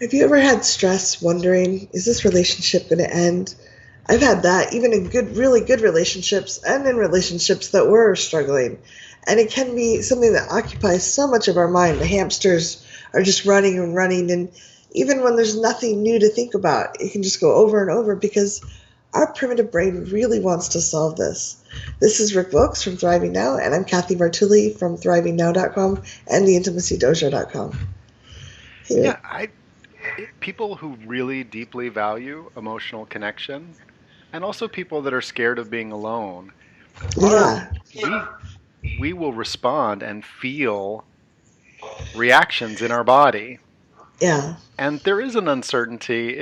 Have you ever had stress wondering, is this relationship going to end? I've had that even in good, really good relationships and in relationships that were struggling. And it can be something that occupies so much of our mind. The hamsters are just running and running. And even when there's nothing new to think about, it can just go over and over because our primitive brain really wants to solve this. This is Rick Wilkes from Thriving Now, and I'm Kathy Bartulli from thrivingnow.com and theintimacydojo.com. Hey, Yeah, Rick. people who really deeply value emotional connection and also people that are scared of being alone are Yeah, we we will respond and feel reactions in our body. yeah. And there is an uncertainty.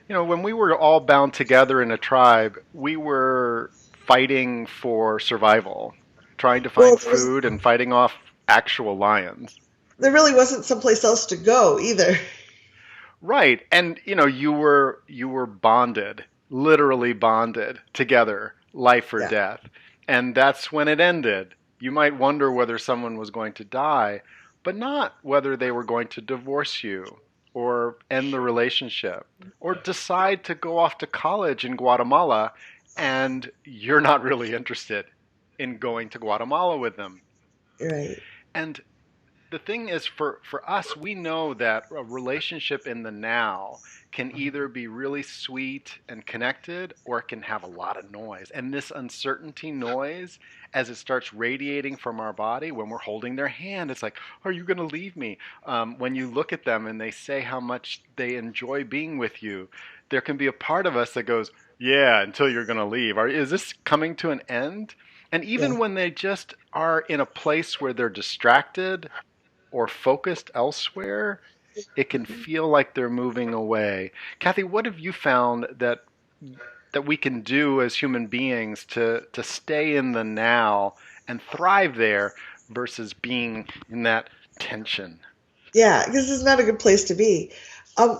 When we were all bound together in a tribe, we were fighting for survival, trying to Well, find food and fighting off actual lions. there really wasn't someplace else to go either. Right. And you were bonded, literally bonded together, life or Yeah, death. And that's when it ended. You might wonder whether someone was going to die, but not whether they were going to divorce you or end the relationship or decide to go off to college in Guatemala and you're not really interested in going to Guatemala with them. you're right. And the thing is, for us, we know that a relationship in the now can either be really sweet and connected or it can have a lot of noise. And this uncertainty noise, as it starts radiating from our body when we're holding their hand, it's like, are you going to leave me? When you look at them and they say how much they enjoy being with you, there can be a part of us that goes, yeah, until you're going to leave. Is this coming to an end? And Yeah. even when they just are in a place where they're distracted or focused elsewhere, it can feel like they're moving away. Kathy, what have you found that we can do as human beings to stay in the now and thrive there versus being in that tension? Yeah, because it's not a good place to be.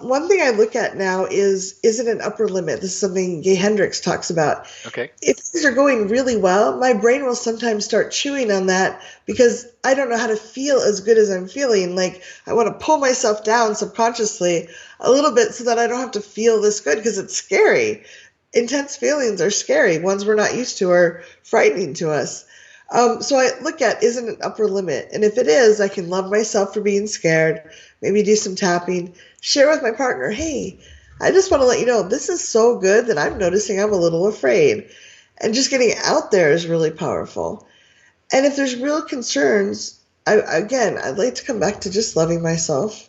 One thing I look at now is it an upper limit? This is something Gay Hendricks talks about. Okay. If things are going really well, my brain will sometimes start chewing on that because I don't know how to feel as good as I'm feeling. Like I want to pull myself down subconsciously a little bit so that I don't have to feel this good because it's scary. Intense feelings are scary. Ones we're not used to are frightening to us. So I look at, is it an upper limit? And if it is, I can love myself for being scared, maybe do some tapping, share with my partner, hey, I just want to let you know this is so good that I'm noticing I'm a little afraid. And just getting out there is really powerful. And if there's real concerns, I'd like to come back to just loving myself.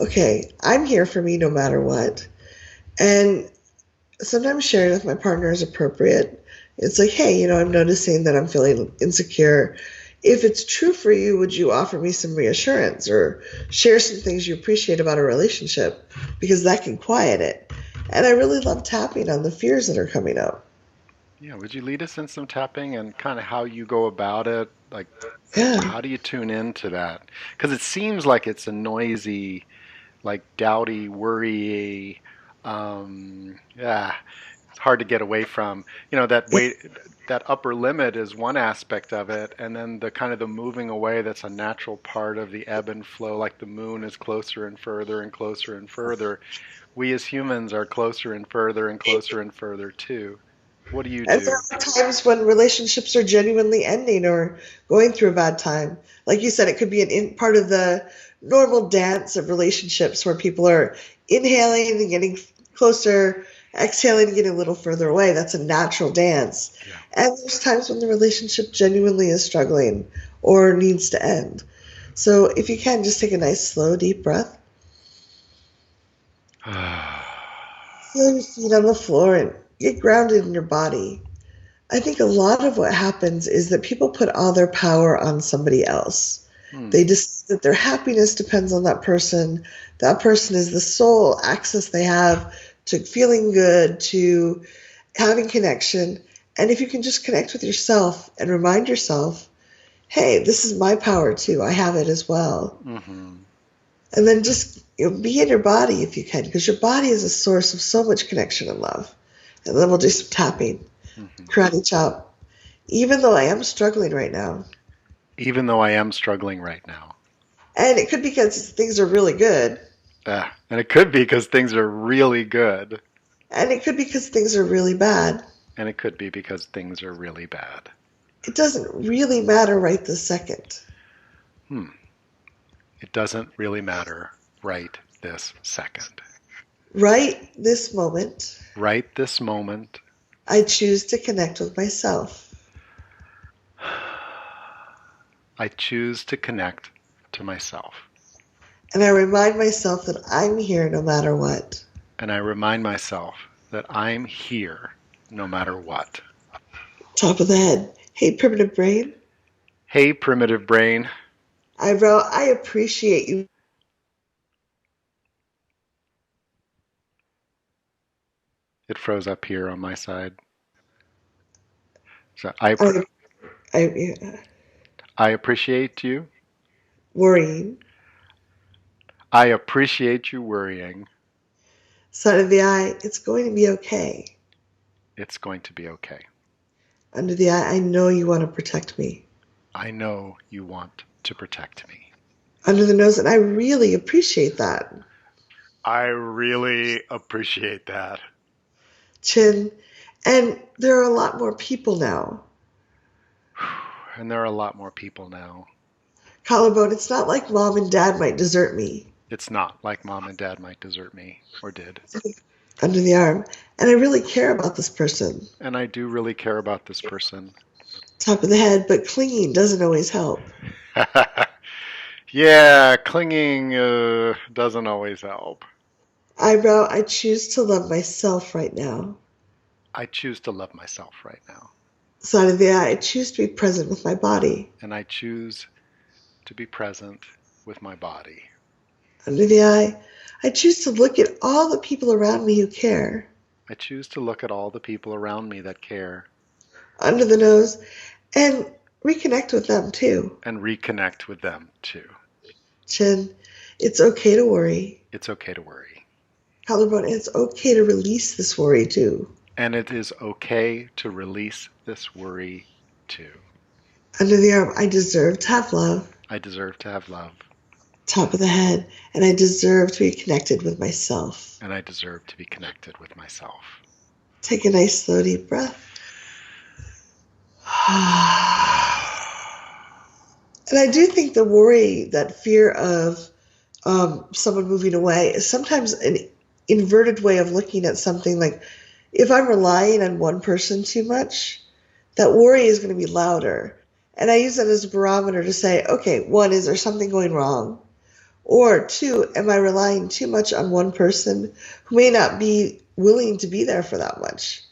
Okay, I'm here for me no matter what. And sometimes sharing with my partner is appropriate. It's like, hey, I'm noticing that I'm feeling insecure. If it's true for you, would you offer me some reassurance or share some things you appreciate about a relationship? Because that can quiet it. And I really love tapping on the fears that are coming up. Yeah, would you lead us in some tapping and kind of how you go about it? Like, Yeah. how do you tune into that? Because it seems like it's a noisy, like doubty, worry. Yeah, it's hard to get away from. That weight, that upper limit is one aspect of it, and then the kind of the moving away that's a natural part of the ebb and flow. Like the moon is closer and further and closer and further. We as humans are closer and further and closer and further too. What do you And there do? are times when relationships are genuinely ending or going through a bad time. Like you said, it could be part of the normal dance of relationships where people are inhaling and getting closer, exhaling and getting a little further away. That's a natural dance. Yeah. And there's times when the relationship genuinely is struggling or needs to end. So if you can, just take a nice, slow, deep breath. Feel your feet on the floor and get grounded in your body. I think a lot of what happens is that people put all their power on somebody else. Hmm. They just that their happiness depends on that person. That person is the sole access they have to feeling good, to having connection. And if you can just connect with yourself and remind yourself, hey, this is my power too. I have it as well. Mm-hmm. And then just be in your body if you can, because your body is a source of so much connection and love. And then we'll do some tapping, Mm-hmm. karate chop. Even though I am struggling right now. Even though I am struggling right now. And it could be because things are really good. And it could be because things are really good. And it could be because things are really bad. And it could be because things are really bad. It doesn't really matter right this second. Hmm. It doesn't really matter right this second. Right this moment, Right this moment, I choose to connect with myself. I choose to connect to myself. And I remind myself that I'm here no matter what. And I remind myself that I'm here no matter what. Top of the head. Hey, primitive brain. Hey, primitive brain. Eyebrow, I appreciate you. It froze up here on my side. So I I appreciate you. worrying. I appreciate you worrying. Side of the eye, it's going to be okay. It's going to be okay. Under the eye, I know you want to protect me. I know you want to protect me. Under the nose, and I really appreciate that. I really appreciate that. Chin, and there are a lot more people now. And there are a lot more people now. Collarbone, it's not like mom and dad might desert me. It's not like mom and dad might desert me, or did. Under the arm, and I really care about this person. And I do really care about this person. Top of the head, but clinging doesn't always help. Yeah, clinging doesn't always help. Eyebrow, I choose to love myself right now. I choose to love myself right now. Side of the eye, I choose to be present with my body. And I choose to be present with my body. Under the eye, I choose to look at all the people around me who care. I choose to look at all the people around me that care. Under the nose, and reconnect with them too. And reconnect with them too. Chin, it's okay to worry. It's okay to worry. Collarbone, it's okay to release this worry too. And it is okay to release this worry too. Under the arm, I deserve to have love. I deserve to have love. Top of the head, and I deserve to be connected with myself. And I deserve to be connected with myself. Take a nice slow deep breath. And I do think the worry, that fear of someone moving away, is sometimes an inverted way of looking at something. Like if I'm relying on one person too much, that worry is going to be louder. And I use that as a barometer to say, okay, one, is there something going wrong? Or two, am I relying too much on one person who may not be willing to be there for that much?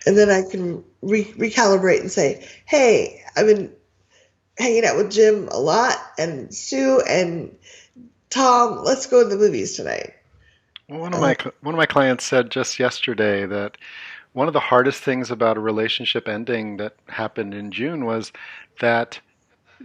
And then I can recalibrate and say, hey, I've been hanging out with Jim a lot, and Sue and Tom, let's go to the movies tonight. Well, one of my clients said just yesterday that one of the hardest things about a relationship ending that happened in June was that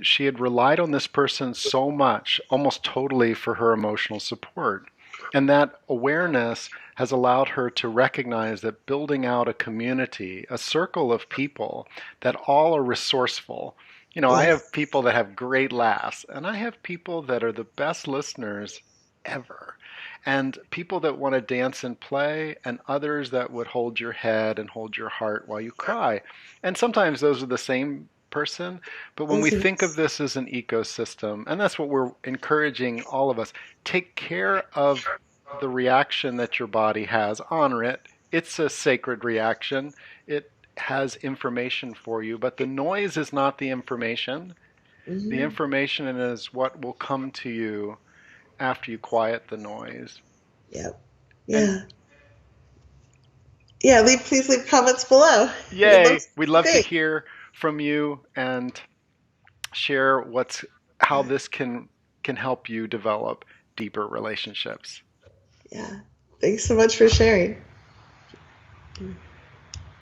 she had relied on this person so much, almost totally, for her emotional support. And that awareness has allowed her to recognize that building out a community, a circle of people that all are resourceful. You know, I Yes. have people that have great laughs, and I have people that are the best listeners ever. And people that want to dance and play, and others that would hold your head and hold your heart while you cry. And sometimes those are the same person, but when we think of this as an ecosystem, and that's what we're encouraging all of us, take care of the reaction that your body has, honor it. It's a sacred reaction. It has information for you, but the noise is not the information. The information is what will come to you after you quiet the noise. Yep. Yeah. Yeah, please leave comments below. Yay! We'd love to hear from you and share how this can help you develop deeper relationships. Yeah. Thanks so much for sharing.